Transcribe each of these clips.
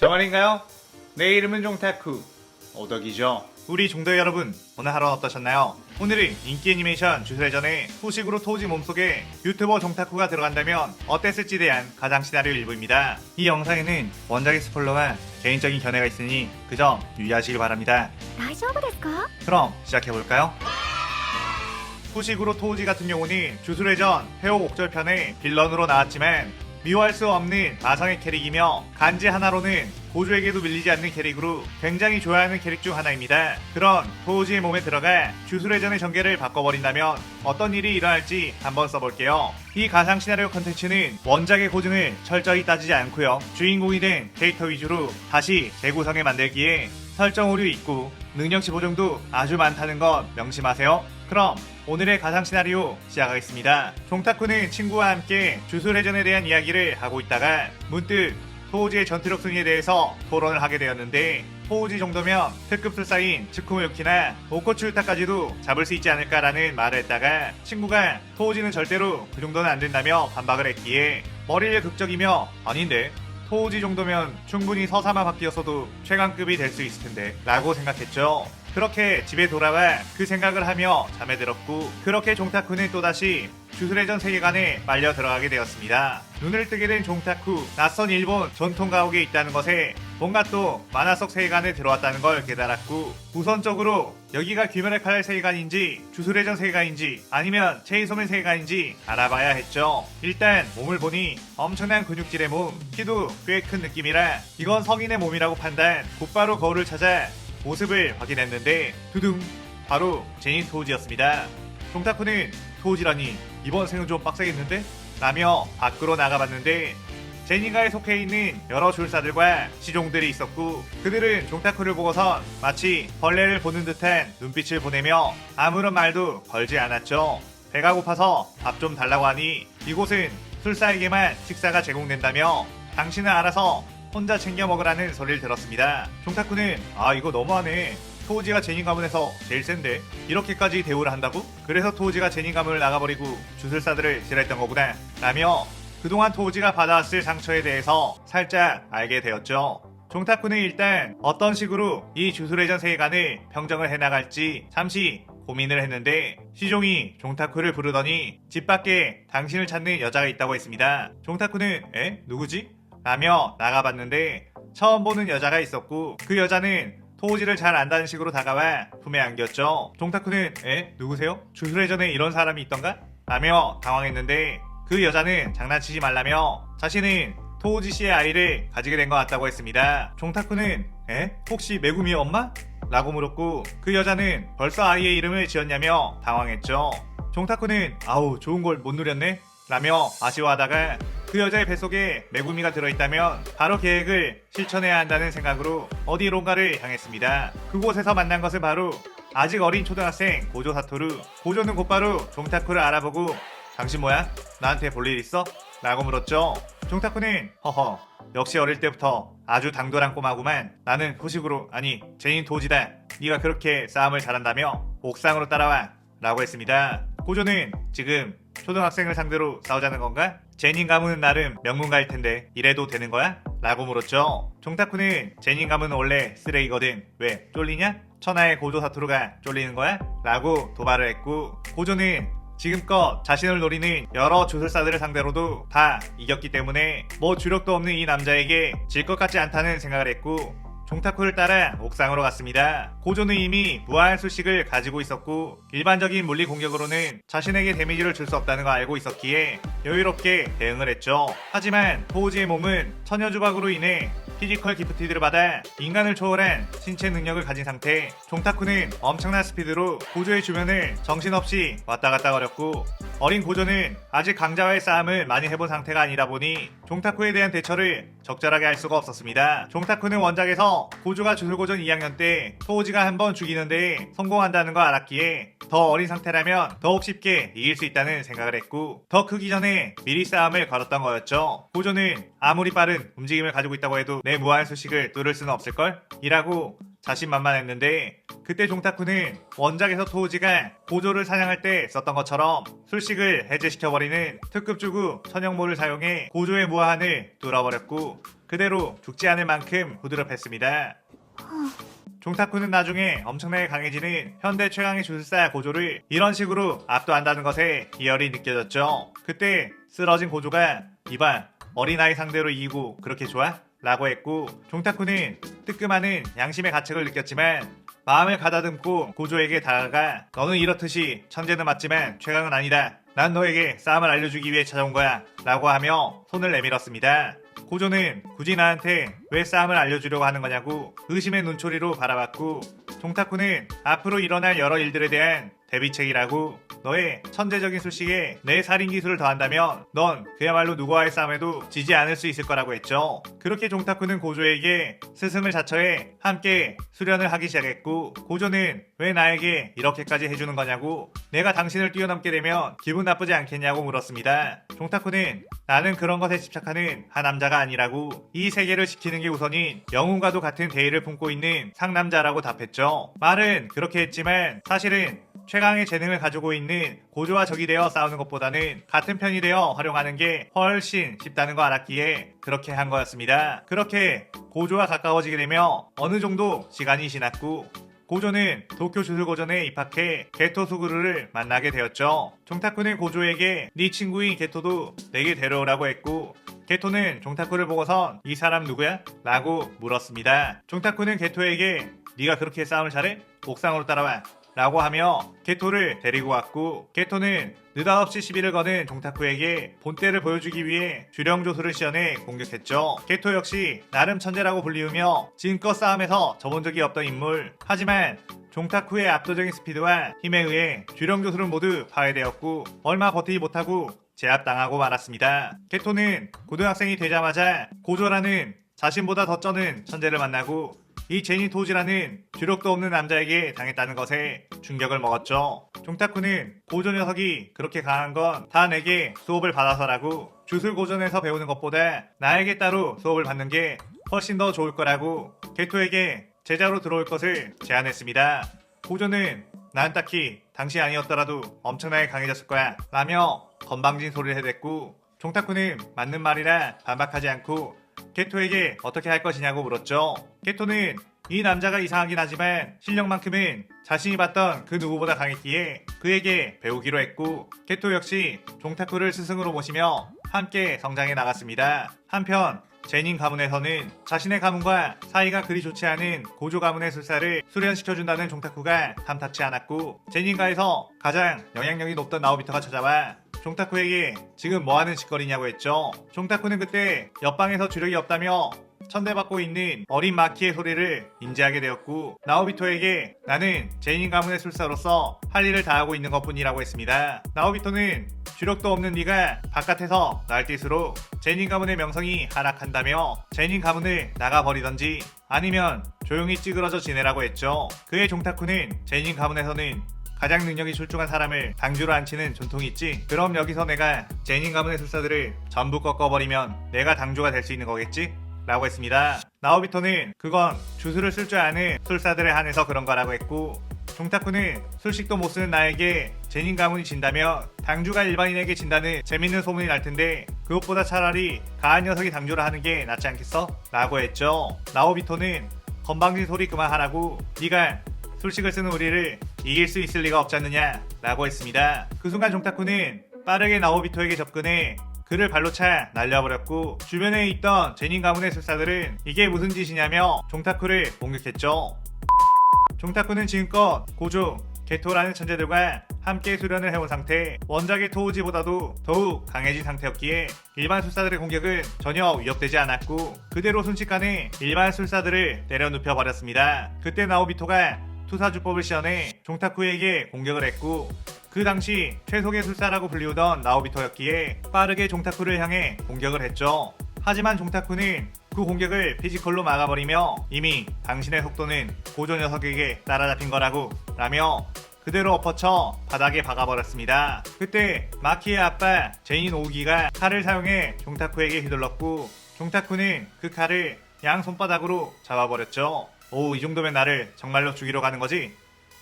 정말인가요? 내 이름은 종타쿠 오덕이죠. 우리 종덕 여러분, 오늘 하루는 어떠셨나요? 오늘은 인기 애니메이션 주술회전에 소식으로 토우지 몸속에 유튜버 종타쿠가 들어간다면 어땠을지 대한 가상 시나리오 일부입니다. 이 영상에는 원작의 스포일러와 개인적인 견해가 있으니 그 점 유의하시길 바랍니다. 大丈夫ですか? 그럼 시작해볼까요? 소식으로 토우지 같은 경우는 주술회전 회오 옥절편에 빌런으로 나왔지만 미워할 수 없는 마성의 캐릭이며 간지 하나로는 고조에게도 밀리지 않는 캐릭으로 굉장히 좋아하는 캐릭 중 하나입니다. 그런 토우지의 몸에 들어가 주술회전의 전개를 바꿔버린다면 어떤 일이 일어날지 한번 써볼게요. 이 가상 시나리오 컨텐츠는 원작의 고증을 철저히 따지지 않고요, 주인공이 된 캐릭터 위주로 다시 재구성해 만들기에 설정 오류 있고 능력치 보정도 아주 많다는 것 명심하세요. 그럼 오늘의 가상 시나리오 시작하겠습니다. 종타쿠는 친구와 함께 주술회전에 대한 이야기를 하고 있다가 문득 토우지의 전투력 승리에 대해서 토론을 하게 되었는데, 토우지 정도면 특급 술사인 츠쿠모 유키나 오코츠 유타까지도 잡을 수 있지 않을까라는 말을 했다가 친구가 토우지는 절대로 그 정도는 안 된다며 반박을 했기에 머리를 극적이며 아닌데 토우지 정도면 충분히 서사마 바뀌었어도 최강급이 될 수 있을 텐데 라고 생각했죠. 그렇게 집에 돌아와 그 생각을 하며 잠에 들었고, 그렇게 종타쿠는 또다시 주술회전 세계관에 말려 들어가게 되었습니다. 눈을 뜨게 된 종타쿠, 낯선 일본 전통 가옥에 있다는 것에 뭔가 또 만화 속 세계관에 들어왔다는 걸 깨달았고, 우선적으로 여기가 귀멸의 칼날 세계관인지 주술회전 세계관인지 아니면 체인소맨 세계관인지 알아봐야 했죠. 일단 몸을 보니 엄청난 근육질의 몸, 키도 꽤 큰 느낌이라 이건 성인의 몸이라고 판단, 곧바로 거울을 찾아 모습을 확인했는데 두둥, 바로 제니 토우지였습니다. 종타쿠는 토우지라니 이번 생은 좀 빡세겠는데? 라며 밖으로 나가봤는데 제니가에 속해 있는 여러 줄사들과 시종들이 있었고, 그들은 종타쿠를 보고선 마치 벌레를 보는 듯한 눈빛을 보내며 아무런 말도 걸지 않았죠. 배가 고파서 밥 좀 달라고 하니 이곳은 술사에게만 식사가 제공된다며 당신은 알아서 혼자 챙겨 먹으라는 소리를 들었습니다. 종타쿠는 이거 너무하네, 토우지가 제니 가문에서 제일 센데 이렇게까지 대우를 한다고? 그래서 토우지가 제니 가문을 나가버리고 주술사들을 싫어했던 거구나 라며 그동안 토우지가 받아왔을 상처에 대해서 살짝 알게 되었죠. 종타쿠는 일단 어떤 식으로 이 주술회전 세계관을 평정을 해나갈지 잠시 고민을 했는데 시종이 종타쿠를 부르더니 집 밖에 당신을 찾는 여자가 있다고 했습니다. 종타쿠는 누구지? 라며 나가봤는데 처음 보는 여자가 있었고, 그 여자는 토우지를 잘 안다는 식으로 다가와 품에 안겼죠. 종타쿠는 누구세요? 주술회전에 이런 사람이 있던가? 라며 당황했는데 그 여자는 장난치지 말라며 자신은 토우지 씨의 아이를 가지게 된 것 같다고 했습니다. 종타쿠는 혹시 메구미의 엄마? 라고 물었고, 그 여자는 벌써 아이의 이름을 지었냐며 당황했죠. 종타쿠는 아우 좋은 걸 못 누렸네? 라며 아쉬워하다가 그 여자의 뱃속에 메구미가 들어있다면 바로 계획을 실천해야 한다는 생각으로 어디론가를 향했습니다. 그곳에서 만난 것은 바로 아직 어린 초등학생 고조 사토루. 고조는 곧바로 종타쿠를 알아보고 당신 뭐야? 나한테 볼 일 있어? 라고 물었죠. 종타쿠는 허허, 역시 어릴 때부터 아주 당돌한 꼬마구만. 나는 후식으로, 아니 제인 토우지다. 네가 그렇게 싸움을 잘한다며 옥상으로 따라와 라고 했습니다. 고조는 지금 초등학생을 상대로 싸우자는 건가? 제닌 가문은 나름 명문가일 텐데 이래도 되는 거야? 라고 물었죠. 종타쿠는 제닌 가문은 원래 쓰레기거든. 왜 쫄리냐? 천하의 고조 사토루가 쫄리는 거야? 라고 도발을 했고, 고조는 지금껏 자신을 노리는 여러 주술사들을 상대로도 다 이겼기 때문에 뭐 주력도 없는 이 남자에게 질 것 같지 않다는 생각을 했고 종타쿠를 따라 옥상으로 갔습니다. 고조는 이미 무한 수식을 가지고 있었고 일반적인 물리 공격으로는 자신에게 데미지를 줄 수 없다는 걸 알고 있었기에 여유롭게 대응을 했죠. 하지만 토우지의 몸은 천여주박으로 인해 피지컬 기프티드를 받아 인간을 초월한 신체 능력을 가진 상태. 종타쿠는 엄청난 스피드로 고조의 주변을 정신없이 왔다 갔다 거렸고, 어린 고조는 아직 강자와의 싸움을 많이 해본 상태가 아니다 보니 종타쿠에 대한 대처를 적절하게 할 수가 없었습니다. 종타쿠는 원작에서 고조가 주술고전 2학년 때 토우지가 한 번 죽이는데 성공한다는 걸 알았기에 더 어린 상태라면 더욱 쉽게 이길 수 있다는 생각을 했고, 더 크기 전에 미리 싸움을 걸었던 거였죠. 고조는 아무리 빠른 움직임을 가지고 있다고 해도 내 무한 수식을 뚫을 수는 없을걸? 이라고 자신만만했는데, 그때 종타쿠는 원작에서 토우지가 고조를 사냥할 때 썼던 것처럼 술식을 해제시켜버리는 특급 주구 천연모를 사용해 고조의 무한을 뚫어버렸고, 그대로 죽지 않을 만큼 부드럽했습니다. 종타쿠는 나중에 엄청나게 강해지는 현대 최강의 주술사 고조를 이런 식으로 압도한다는 것에 희열이 느껴졌죠. 그때 쓰러진 고조가 이봐 어린아이 상대로 이기고 그렇게 좋아? 라고 했고 종타쿠는 뜨끔하는 양심의 가책을 느꼈지만 마음을 가다듬고 고조에게 다가가 너는 이렇듯이 천재는 맞지만 최강은 아니다. 난 너에게 싸움을 알려주기 위해 찾아온 거야 라고 하며 손을 내밀었습니다. 고조는 굳이 나한테 왜 싸움을 알려주려고 하는 거냐고 의심의 눈초리로 바라봤고 종타쿠는 앞으로 일어날 여러 일들에 대한 대비책이라고 너의 천재적인 술식에 내 살인 기술을 더한다면 넌 그야말로 누구와의 싸움에도 지지 않을 수 있을 거라고 했죠. 그렇게 종타쿠는 고조에게 스승을 자처해 함께 수련을 하기 시작했고 고조는 왜 나에게 이렇게까지 해주는 거냐고 내가 당신을 뛰어넘게 되면 기분 나쁘지 않겠냐고 물었습니다. 종타쿠는 나는 그런 것에 집착하는 한 남자가 아니라고 이 세계를 지키는 게 우선인 영웅과도 같은 대의를 품고 있는 상남자라고 답했죠. 말은 그렇게 했지만 사실은 최강의 재능을 가지고 있는 고조와 적이 되어 싸우는 것보다는 같은 편이 되어 활용하는 게 훨씬 쉽다는 거 알았기에 그렇게 한 거였습니다. 그렇게 고조와 가까워지게 되며 어느 정도 시간이 지났고 고조는 도쿄 주술고전에 입학해 게토 수구루를 만나게 되었죠. 종타쿠는 고조에게 네 친구인 게토도 내게 데려오라고 했고 게토는 종타쿠를 보고선 이 사람 누구야? 라고 물었습니다. 종타쿠는 게토에게 네가 그렇게 싸움을 잘해? 옥상으로 따라와 라고 하며 게토를 데리고 왔고 게토는 느닷없이 시비를 거는 종타쿠에게 본때를 보여주기 위해 주령조술을 시연해 공격했죠. 게토 역시 나름 천재라고 불리우며 지금껏 싸움에서 져본 적이 없던 인물. 하지만 종타쿠의 압도적인 스피드와 힘에 의해 주령조술은 모두 파괴되었고 얼마 버티지 못하고 제압당하고 말았습니다. 게토는 고등학생이 되자마자 고조라는 자신보다 더 쩌는 천재를 만나고 이 제니 토지라는 주력도 없는 남자에게 당했다는 것에 충격을 먹었죠. 종타쿠는 고조 녀석이 그렇게 강한 건 다 내게 수업을 받아서라고 주술 고전에서 배우는 것보다 나에게 따로 수업을 받는 게 훨씬 더 좋을 거라고 게토에게 제자로 들어올 것을 제안했습니다. 고조는 난 딱히 당신이 아니었더라도 엄청나게 강해졌을 거야 라며 건방진 소리를 해댔고 종타쿠는 맞는 말이라 반박하지 않고 게토에게 어떻게 할 것이냐고 물었죠. 게토는 이 남자가 이상하긴 하지만 실력만큼은 자신이 봤던 그 누구보다 강했기에 그에게 배우기로 했고 게토 역시 종타쿠를 스승으로 모시며 함께 성장해 나갔습니다. 한편 제닌 가문에서는 자신의 가문과 사이가 그리 좋지 않은 고조 가문의 술사를 수련시켜준다는 종타쿠가 탐탁치 않았고 제닌가에서 가장 영향력이 높던 나오비토가 찾아와 종타쿠에게 지금 뭐하는 짓거리냐고 했죠. 종타쿠는 그때 옆방에서 주력이 없다며 천대받고 있는 어린 마키의 소리를 인지하게 되었고 나오비토에게 나는 제인 가문의 술사로서 할 일을 다하고 있는 것뿐이라고 했습니다. 나오비토는 주력도 없는 네가 바깥에서 날뛸수록 제인 가문의 명성이 하락한다며 제인 가문을 나가버리던지 아니면 조용히 찌그러져 지내라고 했죠. 그의 종타쿠는 제인 가문에서는 가장 능력이 출중한 사람을 당주로 앉히는 전통이 있지. 그럼 여기서 내가 제닌 가문의 술사들을 전부 꺾어버리면 내가 당주가 될 수 있는 거겠지? 라고 했습니다. 나오비토는 그건 주술을 쓸 줄 아는 술사들에 한해서 그런 거라고 했고 종타쿠는 술식도 못 쓰는 나에게 제닌 가문이 진다면 당주가 일반인에게 진다는 재밌는 소문이 날 텐데 그것보다 차라리 가한 녀석이 당주를 하는 게 낫지 않겠어? 라고 했죠. 나오비토는 건방진 소리 그만하라고 네가 술식을 쓰는 우리를 이길 수 있을 리가 없지 않느냐 라고 했습니다. 그 순간 종타쿠는 빠르게 나오비토에게 접근해 그를 발로 차 날려버렸고 주변에 있던 제닌 가문의 술사들은 이게 무슨 짓이냐며 종타쿠를 공격했죠. 종타쿠는 지금껏 고조, 게토라는 천재들과 함께 수련을 해온 상태 원작의 토우지보다도 더욱 강해진 상태였기에 일반 술사들의 공격은 전혀 위협되지 않았고 그대로 순식간에 일반 술사들을 때려 눕혀버렸습니다. 그때 나오비토가 투사주법을 시연해 종타쿠에게 공격을 했고 그 당시 최속의 술사라고 불리우던 나오비토였기에 빠르게 종타쿠를 향해 공격을 했죠. 하지만 종타쿠는 그 공격을 피지컬로 막아버리며 이미 당신의 속도는 고조 녀석에게 따라잡힌 거라고 라며 그대로 엎어쳐 바닥에 박아버렸습니다. 그때 마키의 아빠 제인 오우기가 칼을 사용해 종타쿠에게 휘둘렀고 종타쿠는 그 칼을 양 손바닥으로 잡아버렸죠. 오, 이 정도면 나를 정말로 죽이러 가는 거지?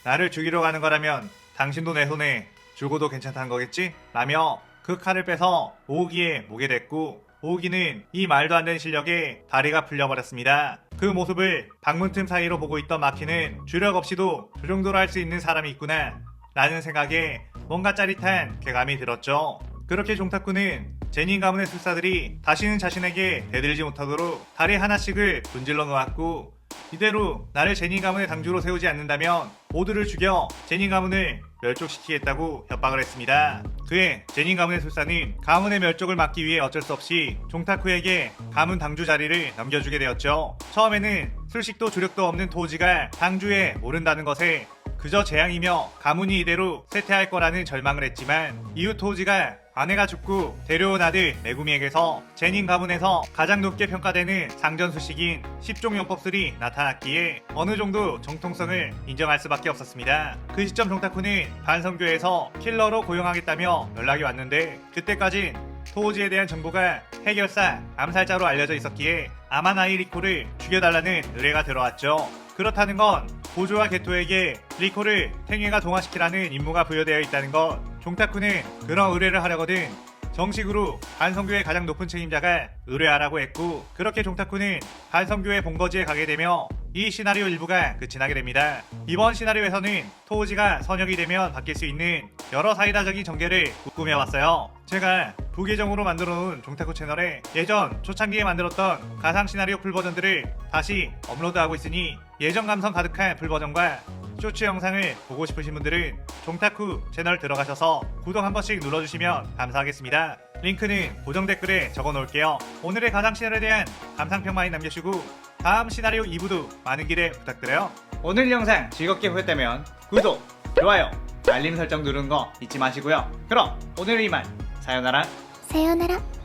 나를 죽이러 가는 거라면 당신도 내 손에 죽어도 괜찮다는 거겠지? 라며 그 칼을 빼서 오우기의 목에 댔고 오기는 이 말도 안 되는 실력에 다리가 풀려버렸습니다. 그 모습을 방문 틈 사이로 보고 있던 마키는 주력 없이도 저 정도로 할 수 있는 사람이 있구나 라는 생각에 뭔가 짜릿한 쾌감이 들었죠. 그렇게 종타쿠는 제닌 가문의 술사들이 다시는 자신에게 대들지 못하도록 다리 하나씩을 분질러 놓았고, 이대로 나를 제닌 가문의 당주로 세우지 않는다면 모두를 죽여 제닌 가문을 멸족시키겠다고 협박을 했습니다. 그에 제닌 가문의 술사는 가문의 멸족을 막기 위해 어쩔 수 없이 종타쿠에게 가문 당주 자리를 넘겨주게 되었죠. 처음에는 술식도 주력도 없는 토우지가 당주에 오른다는 것에 그저 재앙이며 가문이 이대로 쇠퇴할 거라는 절망을 했지만, 이후 토우지가 아내가 죽고 데려온 아들 메구미에게서 제닌 가문에서 가장 높게 평가되는 상전수식인 10종 용법술이 나타났기에 어느 정도 정통성을 인정할 수밖에 없었습니다. 그 시점 종타쿠는 반성교에서 킬러로 고용하겠다며 연락이 왔는데, 그때까진 토우지에 대한 정보가 해결사 암살자로 알려져 있었기에 아마나이 리코를 죽여달라는 의뢰가 들어왔죠. 그렇다는 건 고조와 게토에게 리코를 탱해가 동화시키라는 임무가 부여되어 있다는 것. 종타쿠는 그런 의뢰를 하려거든 정식으로 반성교의 가장 높은 책임자가 의뢰하라고 했고, 그렇게 종타쿠는 반성교의 본거지에 가게 되며 이 시나리오 일부가 끝이 나게 됩니다. 이번 시나리오에서는 토우지가 선역이 되면 바뀔 수 있는 여러 사이다적인 전개를 꾸며왔어요. 제가 부계정으로 만들어 놓은 종타쿠 채널에 예전 초창기에 만들었던 가상 시나리오 풀버전들을 다시 업로드하고 있으니 예전 감성 가득한 풀버전과 쇼츠 영상을 보고 싶으신 분들은 종타쿠 채널 들어가셔서 구독 한 번씩 눌러주시면 감사하겠습니다. 링크는 고정 댓글에 적어 놓을게요. 오늘의 가상 시나리오에 대한 감상평 많이 남겨주시고 다음 시나리오 2부도 많은 기대 부탁드려요. 오늘 영상 즐겁게 보셨다면 구독, 좋아요, 알림 설정 누르는 거 잊지 마시고요. 그럼 오늘은 이만. 사요나라.さようなら。